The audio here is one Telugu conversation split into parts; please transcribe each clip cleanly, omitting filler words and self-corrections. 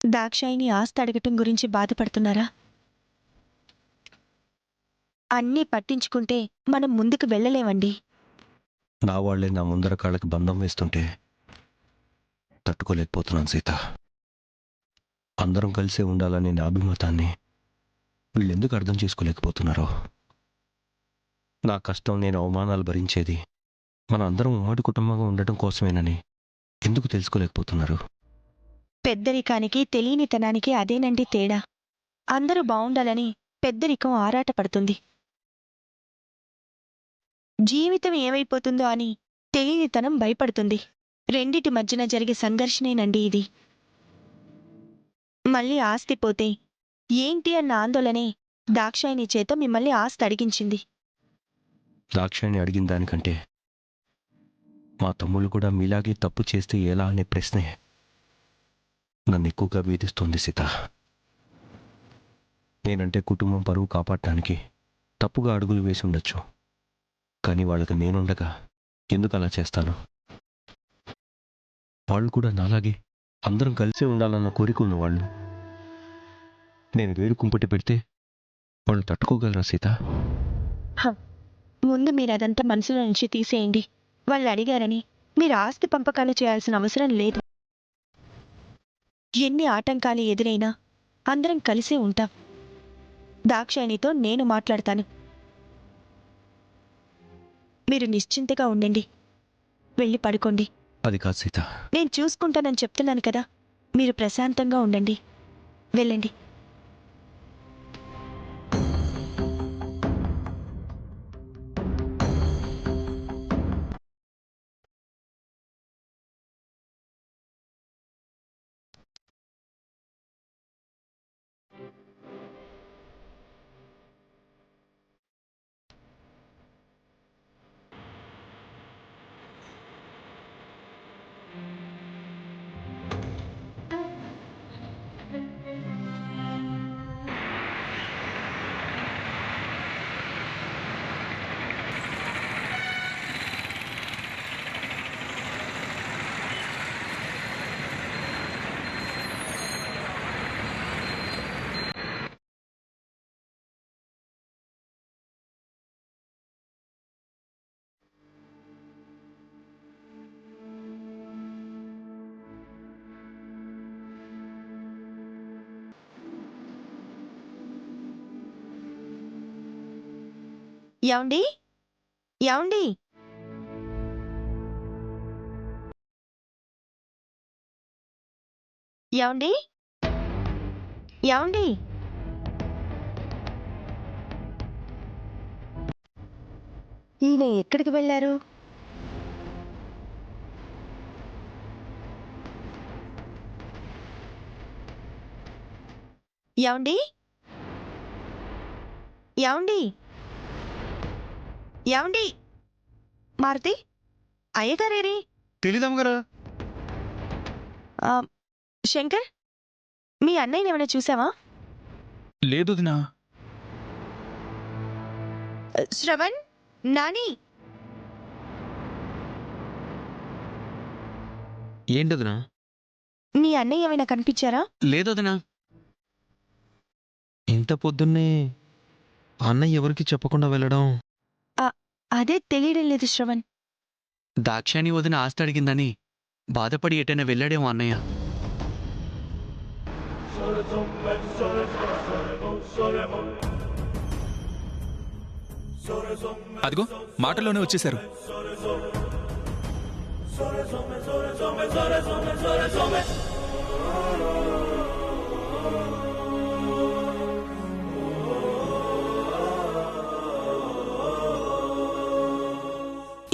దాక్షాయిని ఆస్తి అడగటం గురించి బాధపడుతున్నారా? అన్నీ పట్టించుకుంటే మనం ముందుకు వెళ్ళలేమండి. నా వాళ్లే నా ముందర కాళ్ళకి బంధం వేస్తుంటే తట్టుకోలేకపోతున్నాను సీత. అందరం కలిసే ఉండాలనే నా అభిమతాన్ని వీళ్ళెందుకు అర్థం చేసుకోలేకపోతున్నారో. నా కష్టం, నేను అవమానాలు భరించేది మన అందరం ఉమ్మడి కుటుంబంగా ఉండటం కోసమేనని ఎందుకు తెలుసుకోలేకపోతున్నారు? పెద్దరికానికి తెలియనితనానికి అదేనండి తేడా. అందరూ బావుండాలని పెద్దరికం ఆరాటపడుతుంది. జీవితం ఏమైపోతుందో అని తెలియనితనం భయపడుతుంది. రెండిటి మధ్యన జరిగే సంఘర్షణేనండి ఇది. మళ్ళీ ఆస్తి పోతే ఏంటి అన్న ఆందోళనే దాక్షాయిని చేత మిమ్మల్ని ఆస్తి అడిగించింది. దాక్షాయిని అడిగిన దానికంటే మా తమ్ముళ్ళు కూడా మీలాగే తప్పు చేస్తే ఎలా అనే ప్రశ్నే నన్ను ఎక్కువగా వేధిస్తోంది సీత. నేనంటే కుటుంబం పరువు కాపాడటానికి తప్పుగా అడుగులు వేసి ఉండొచ్చు, కానీ వాళ్ళకి నేనుండగా ఎందుకు అలా చేస్తాను? వాళ్ళు కూడా నాలాగే అందరం కలిసి ఉండాలన్న కోరిక ఉన్నవాళ్ళు. నేను వేరు కుంపటి పెడితే వాళ్ళు తట్టుకోగలరా సీత? ముందు మీరదంతా మనసులో నుంచి తీసేయండి. వాళ్ళు అడిగారని మీరు ఆస్తి పంపకాలు చేయాల్సిన అవసరం లేదు. ఎన్ని ఆటంకాలు ఎదురైనా అందరం కలిసే ఉంటాం. దాక్షాయినితో నేను మాట్లాడతాను. మీరు నిశ్చింతగా ఉండండి. వెళ్ళి పడుకోండి. అది కాదు సీత. నేను చూసుకుంటానని చెప్తున్నాను కదా, మీరు ప్రశాంతంగా ఉండండి. వెళ్ళండి. యాండి యాండి యాండి యాండి ఈయన ఎక్కడికి వెళ్ళారు? యాండి యాండి యాండి మారుతి, అయ్యగారేరి? తెలీదమ్మగారు. శంకర్, మీ అన్నయ్యని ఏమైనా చూసావా? లేదు దినా. శ్రవణ్, నాని, ఏంటదినా? మీ అన్నయ్య ఏమైనా కనిపించారా? లేదు దినా. ఇంత పొద్దున్నే అన్నయ్య ఎవరికి చెప్పకుండా వెళ్ళడం. అదే తెలియడం లేదు శ్రవణ్. దాక్షాయణి వదిన ఆస్తి అడిగిందని బాధపడి ఎటైనా వెళ్ళాడేమో అన్నయ్య. అదిగో మాటలోనే వచ్చేశారు.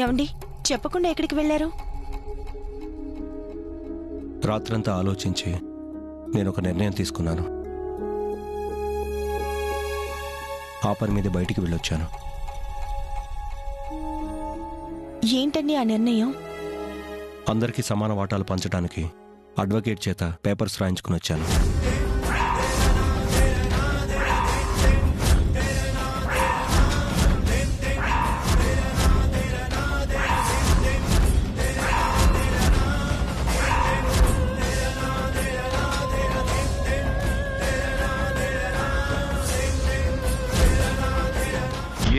ఏమండి, చెప్పకుండా ఎక్కడికి వెళ్ళారు? రాత్రంతా ఆలోచించి నేను ఒక నిర్ణయం తీసుకున్నాను. ఆ పని మీద బయటికి వెళ్ళొచ్చాను. ఏంటండి ఆ నిర్ణయం? అందరికీ సమాన వాటాలు పంచడానికి అడ్వకేట్ చేత పేపర్స్ రాయించుకుని వచ్చాను.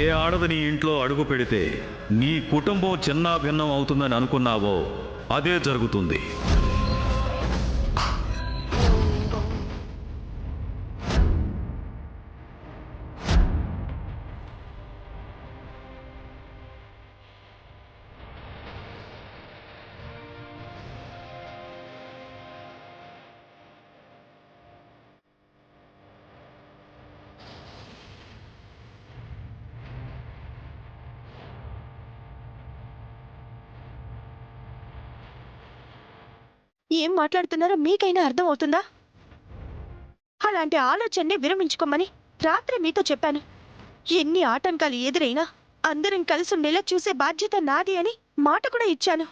ఏ ఆడది నీ ఇంట్లో అడుగు పెడితే నీ కుటుంబం చిన్నాభిన్నం అవుతుందని అనుకున్నావో అదే జరుగుతుంది. ఏం మాట్లాడుతున్నారో మీకైనా అర్థం అవుతుందా? అలాంటి ఆలోచనని విరమించుకోమని రాత్రి మీతో చెప్పాను. ఎన్ని ఆటంకాలు ఎదురైనా అందరం కలిసి ఉండేలా చూసే బాధ్యత నాది అని మాట కూడా ఇచ్చాను.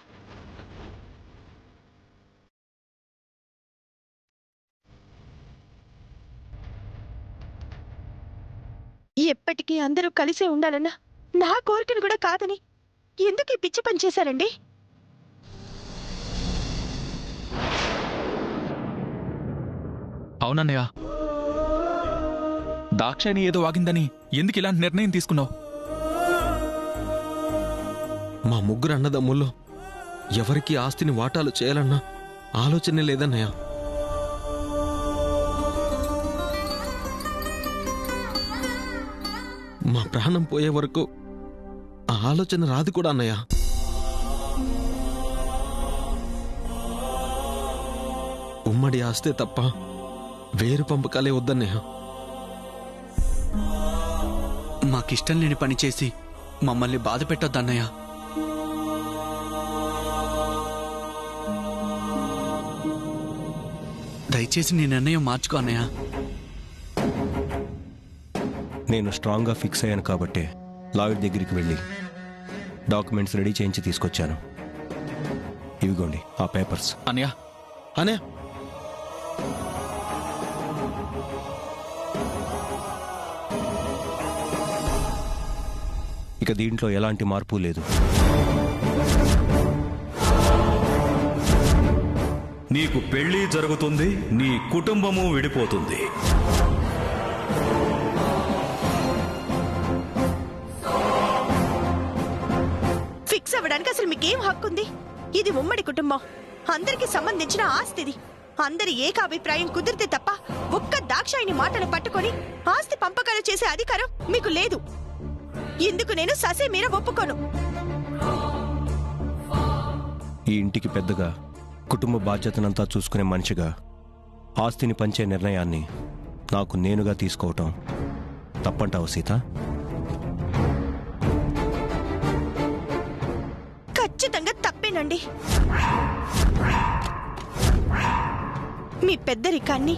ఎప్పటికీ అందరూ కలిసే ఉండాలన్నా నా కోరికను కూడా కాదని ఎందుకు ఈ పిచ్చి పని చేశారండి? అవునన్నయ్య, దాక్షాయణి ఏదో వాగిందని ఎందుకు ఇలాంటి నిర్ణయం తీసుకున్నావు? మా ముగ్గురు అన్నదమ్ముల్లో ఎవరికి ఆస్తిని వాటాలు చేయాలన్నా ఆలోచనే లేదన్నయ్య. మా ప్రాణం పోయే వరకు ఆ ఆలోచన రాదు కూడా అన్నయ్య. ఉమ్మడి ఆస్తే తప్ప వేరు పంపకాలే వద్దన్నయ్య. మాకిష్టం లేని పని చేసి మమ్మల్ని బాధ పెట్టొద్దన్నయ్య. దయచేసి నీ నిర్ణయం మార్చుకో అన్నయ్య. నేను స్ట్రాంగ్గా ఫిక్స్ అయ్యాను కాబట్టి లాయర్ దగ్గరికి వెళ్ళి డాక్యుమెంట్స్ రెడీ చేయించి తీసుకొచ్చాను. ఇవిగోండి ఆ పేపర్స్. అన్నయ్య, అనే ఇక దీంట్లో ఎలాంటి మార్పు లేదు. నీకు పెళ్లి జరుగుతుంది, నీ కుటుంబము విడిపోతుంది. ఫిక్స్ అవ్వడానికి అసలు మీకేం హక్కు ఉంది? ఇది ఉమ్మడి కుటుంబం, అందరికి సంబంధించిన ఆస్తిది. అందరి ఏకాభిప్రాయం కుదిరితే తప్ప ఒక్క దాక్షాయిని మాటలు పట్టుకొని ఆస్తి పంపకాలు చేసే అధికారం మీకు లేదు. ఇందుకు నేను ససే మీర ఒప్పుకోను. ఈ ఇంటికి పెద్దగా కుటుంబ బాధ్యతనంతా చూసుకునే మనిషిగా ఆస్తిని పంచే నిర్ణయాన్ని నాకు నేనుగా తీసుకోవటం తప్పంటావు సీత? ఖచ్చితంగా తప్పేనండి. మీ పెద్దరికాన్ని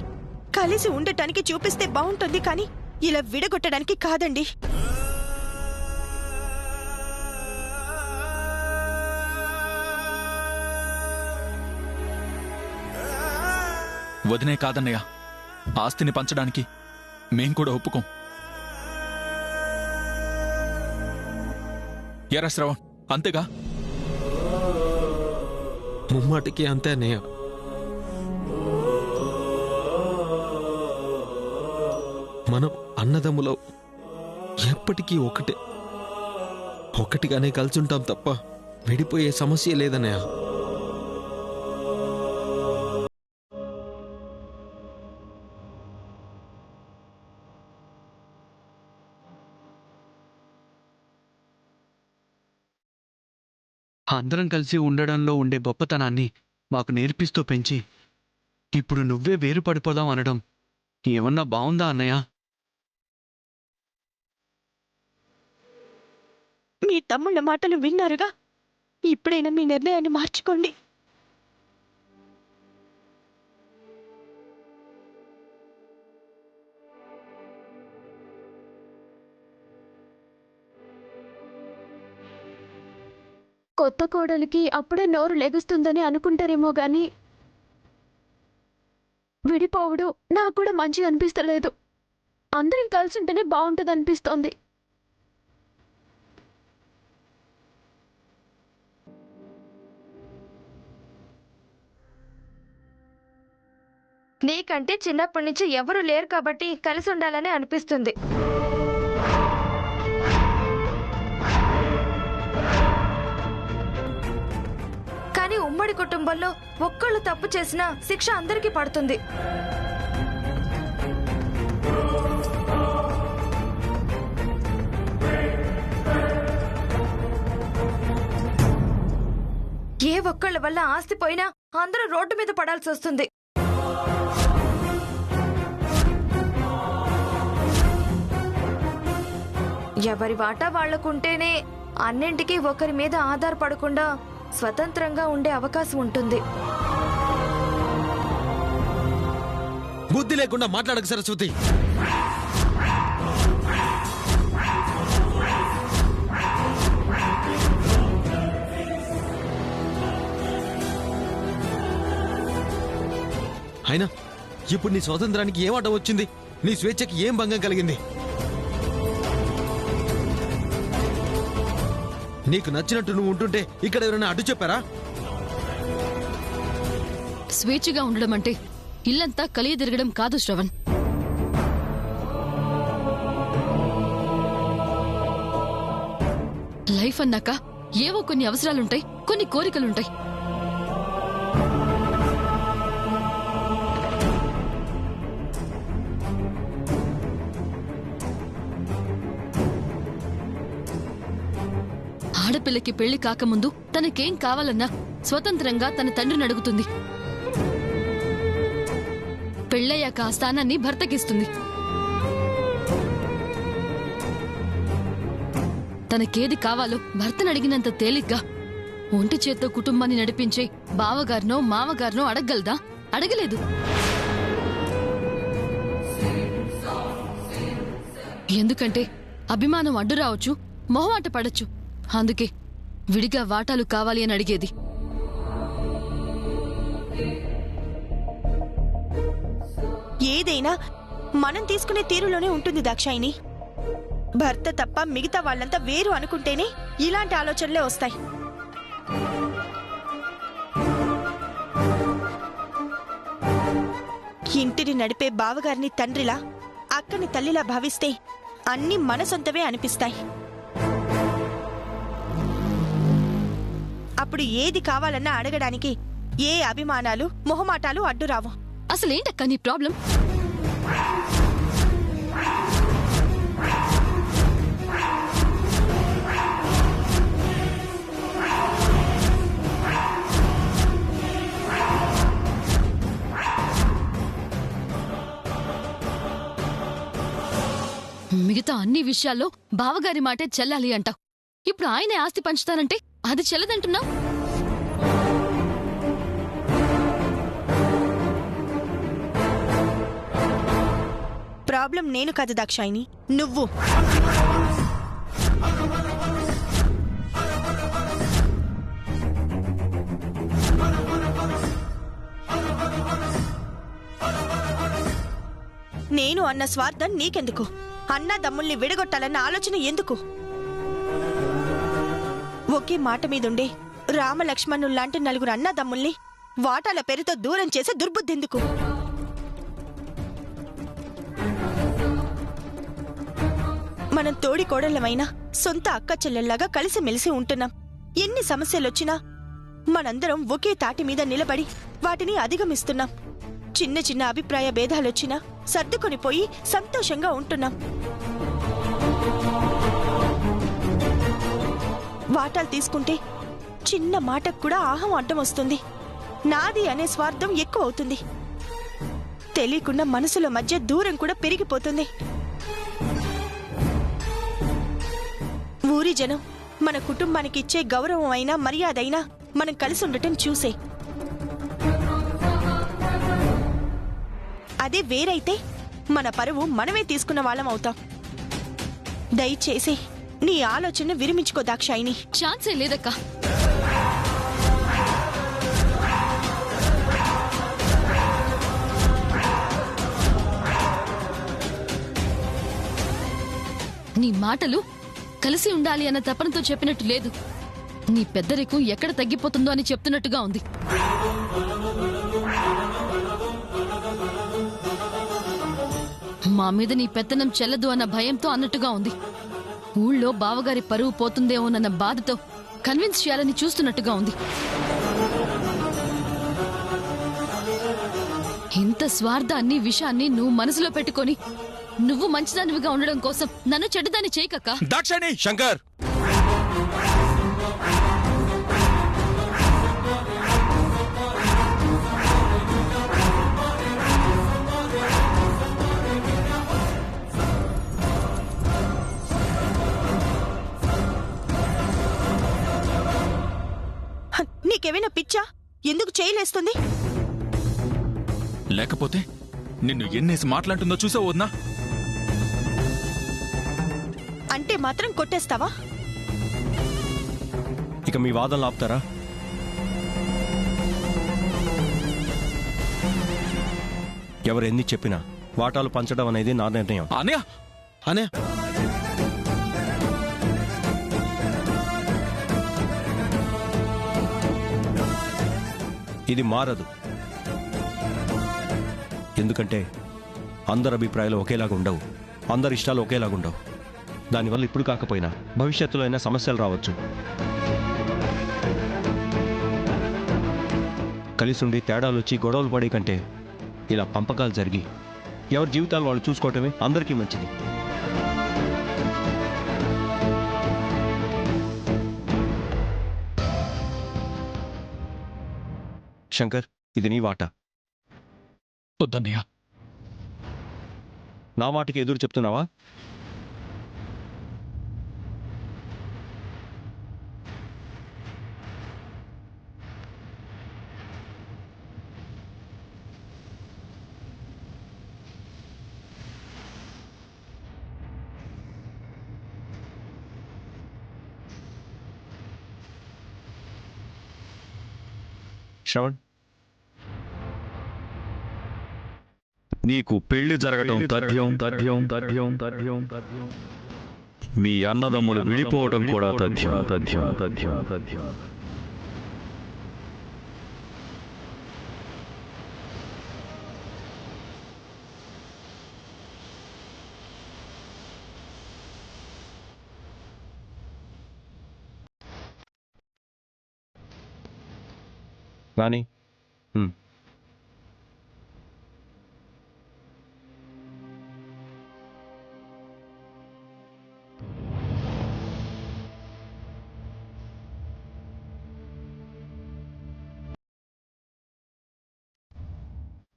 కలిసి ఉండటానికి చూపిస్తే బాగుంటుంది, కానీ ఇలా విడగొట్టడానికి కాదండి. వదినే కాదన్నయ్య, ఆస్తిని పంచడానికి మేం కూడా ఒప్పుకోం. ఎరా శ్రవణ్, అంతేగా? ముమ్మాటికి అంతే అన్నయ్య. మనం అన్నదమ్ములో ఎప్పటికీ ఒకటిగానే కలిసి ఉంటాం తప్ప విడిపోయే సమస్య లేదన్నయ్య. అందరం కలిసి ఉండడంలో ఉండే గొప్పతనాన్ని మాకు నేర్పిస్తూ పెంచి ఇప్పుడు నువ్వే వేరు పడిపోదాం అనడం ఏమన్నా బావుందా అన్నయ్య? మీ తమ్ముళ్ళ మాటలు విన్నారుగా, ఇప్పుడైనా మీ నిర్ణయాన్ని మార్చుకోండి. కొత్త కోడలికి అప్పుడే నోరు లెగుస్తుందని అనుకుంటారేమో గాని విడిపోవడం నాకు కూడా మంచిగా అనిపిస్తలేదు. అందరం కలిసి ఉంటేనే బాగుంటుంది అనిపిస్తోంది. నీకంటే చిన్నప్పటి నుంచి ఎవరు లేరు కాబట్టి కలిసి ఉండాలని అనిపిస్తుంది. ఉమ్మడి కుటుంబంలో ఒక్కళ్ళు తప్పు చేసినా శిక్ష అందరికీ పడుతుంది. ఏ ఒక్కళ్ళ వల్ల ఆస్తి పోయినా అందరూ రోడ్డు మీద పడాల్సి వస్తుంది. ఎవరి వాటా వాళ్లకుంటేనే అన్నింటికీ ఒకరి మీద ఆధారపడకుండా స్వతంత్రంగా ఉండే అవకాశం ఉంటుంది. బుద్ధి లేకుండా మాట్లాడక సరస్వతి. అయినా ఇప్పుడు నీ స్వాతంత్రానికి ఏం అడ్డం వచ్చింది? నీ స్వేచ్ఛకి ఏం భంగం కలిగింది? నీకు నచ్చినట్టు నువ్వు ఉంటుంటే ఇక్కడ ఎవరైనా అడ్డు చెప్పారా? స్వేచ్ఛగా ఉండడం అంటే ఇల్లంతా కలియ తిరగడం కాదు శ్రవణ్. లైఫ్ అన్నాక ఏవో కొన్ని అవసరాలుంటాయి, కొన్ని కోరికలుంటాయి. ఆడపిల్లకి పెళ్లి కాకముందు తనకేం కావాలన్నా స్వతంత్రంగా తన తండ్రిని అడుగుతుంది. పెళ్ళయ్యాక ఆ స్థానాన్ని భర్తకిస్తుంది. తనకేది కావాలో భర్తను అడిగినంత తేలిగ్గా ఒంటి చేత్తో కుటుంబాన్ని నడిపించే బావగారినో మామగారినో అడగగలదా? అడగలేదు. ఎందుకంటే అభిమానం అడ్డు రావచ్చు, మొహమాట పడచ్చు. అందుకే విడిగా వాటాలు కావాలి అని అడిగేది. ఏదైనా మనం తీసుకునే తీరులోనే ఉంటుంది దాక్షాయిని. భర్త తప్ప మిగతా వాళ్ళంతా వేరు అనుకుంటేనే ఇలాంటి ఆలోచనలే వస్తాయి. ఇంటిని నడిపే బావగారిని తండ్రిలా, అక్కని తల్లిలా భావిస్తే అన్నీ మన సొంతవే అనిపిస్తాయి. అప్పుడు ఏది కావాలన్నా అడగడానికి ఏ అభిమానాలు మొహమాటాలు అడ్డురావు. అసలేంటక్క నీ ప్రాబ్లం? మిగతా అన్ని విషయాల్లో బావగారి మాటే చెల్లాలి అంటావు. ఇప్పుడు ఆయనే ఆస్తి పంచుతానంటే అది చెల్లదంటున్నావు. ప్రాబ్లం నేను కాదు దాక్షాయిని, నువ్వు. నేను అన్న స్వార్థం నీకెందుకు? అన్నదమ్ముల్ని విడగొట్టాలన్న ఆలోచన ఎందుకు? ఒకే మాట మీదుండే రామలక్ష్మణుల్లాంటి నలుగురు అన్నదమ్ముల్ని వాటాల పేరుతో దూరం చేసే దుర్బుద్ధెందుకు? మనం తోడి కోడళ్ళమైనా సొంత అక్క చెల్లెల్లాగా కలిసిమెలిసి ఉంటున్నాం. ఎన్ని సమస్యలొచ్చినా మనందరం ఒకే తాటి మీద నిలబడి వాటిని అధిగమిస్తున్నాం. చిన్న చిన్న అభిప్రాయ భేదాలొచ్చినా సర్దుకొని పోయి సంతోషంగా ఉంటున్నాం. వాటాలు తీసుకుంటే చిన్న మాటకు కూడా ఆహం అడ్డం వస్తుంది. నాది అనే స్వార్థం ఎక్కువ అవుతుంది. తెలియకుండా మనసుల మధ్య దూరం కూడా పెరిగిపోతుంది. ఊరి జనం మన కుటుంబానికి ఇచ్చే గౌరవం అయినా మర్యాద అయినా మనం కలిసి ఉండటం చూసే. అదే వేరైతే మన పరువు మనమే తీసుకున్న వాళ్ళం అవుతాం. దయచేసి నీ ఆలోచన విరమించుకో దాక్షాయిని. ఛాన్సే లేదక్కా. నీ మాటలు కలిసి ఉండాలి అన్న తపనతో చెప్పినట్టు లేదు. నీ పెద్దరికం ఎక్కడ తగ్గిపోతుందో అని చెప్తున్నట్టుగా ఉంది. మా మీద నీ పెత్తనం చెల్లదు అన్న భయంతో అన్నట్టుగా ఉంది. ఊళ్ళో బావగారి పరువు పోతుందేమోనన్న బాధతో కన్విన్స్ చేయాలని చూస్తున్నట్టుగా ఉంది. ఇంత స్వార్థాన్ని విషాన్ని నువ్వు మనసులో పెట్టుకొని నువ్వు మంచిదానివిగా ఉండడం కోసం నన్ను చెడ్డదాన్ని చేయకక్క. దాక్షాయణి! శంకర్, నీకేమైనా పిచ్చా? ఎందుకు చేయలేస్తుంది? లేకపోతే నిన్ను ఎన్నేసి మాట్లాడుతుందో చూసావు వదినా? అంటే మాత్రం కొట్టేస్తావా? ఇక మీ వాదనలు ఆపుతారా? ఎవరు ఎన్ని చెప్పినా వాటాలు పంచడం అనేది నా నిర్ణయం. అనయ్య! అనే ఇది మారదు. ఎందుకంటే అందరి అభిప్రాయాలు ఒకేలాగా ఉండవు, అందరి ఇష్టాలు ఒకేలాగా ఉండవు. దానివల్ల ఇప్పుడు కాకపోయినా భవిష్యత్తులో అయినా సమస్యలు రావచ్చు. కలిసి ఉండి తేడాలు వచ్చి గొడవలు పడే కంటే ఇలా పంపకాలు జరిగి ఎవరి జీవితాలు వాళ్ళు చూసుకోవటమే అందరికీ మంచిది. శంకర్, ఇది నీ వాటా. వద్దన్నయ్య. నా మాటకి ఎదురు చెప్తున్నావా? శ్రవణ్, నీకు పెళ్లి జరగటం తథ్యం తథ్యం తథ్యం తథ్యం తథ్యం. మీ అన్నదమ్ములు విడిపోవటం కూడా తథ్యం తథ్యం తథ్యం తథ్యం. రాణి,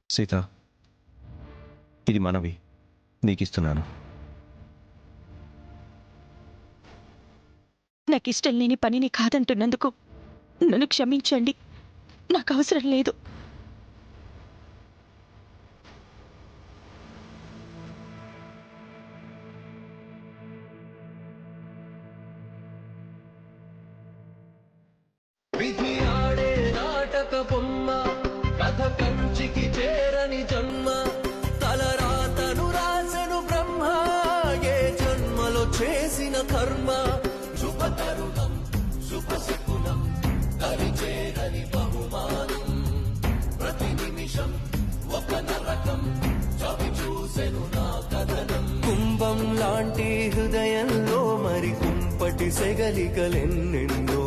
సీత, ఇది మనవి నీకిస్తున్నాను. నాకిష్టం లేని పనిని కాదంటున్నందుకు నన్ను క్షమించండి. నాకు అవసరం లేదు. విధి ఆడే నాటక బొమ్మ, కథ కంచికి చేరని జన్మ, తలరాతను రాసెను బ్రహ్మ, ఏ జన్మలో చేసిన కర్మ, శుభతరుణం శుభశకునం, దరి చేరని బహుమానం, ప్రతి నిమిషం ఒక నరకం, చవి చూసెను నా కథనం. కుంభం లాంటి హృదయంలో మరి కుంపటి సెగలికలెన్నెన్నో,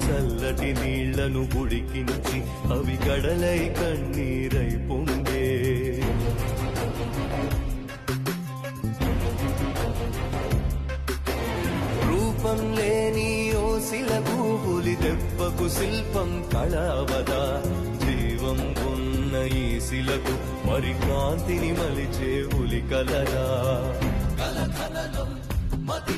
చల్లటి నీళ్లను ఉడికించి అవి గడలై కన్నీరై పొంగే. రూపం లేని ఓ శిలకు పులి దెబ్బకు శిల్పం కళావదా, జీవం ఉన్న ఈ శిలకు మరి కాంతిని మలిచే పులి కలదా. కలకలం మతి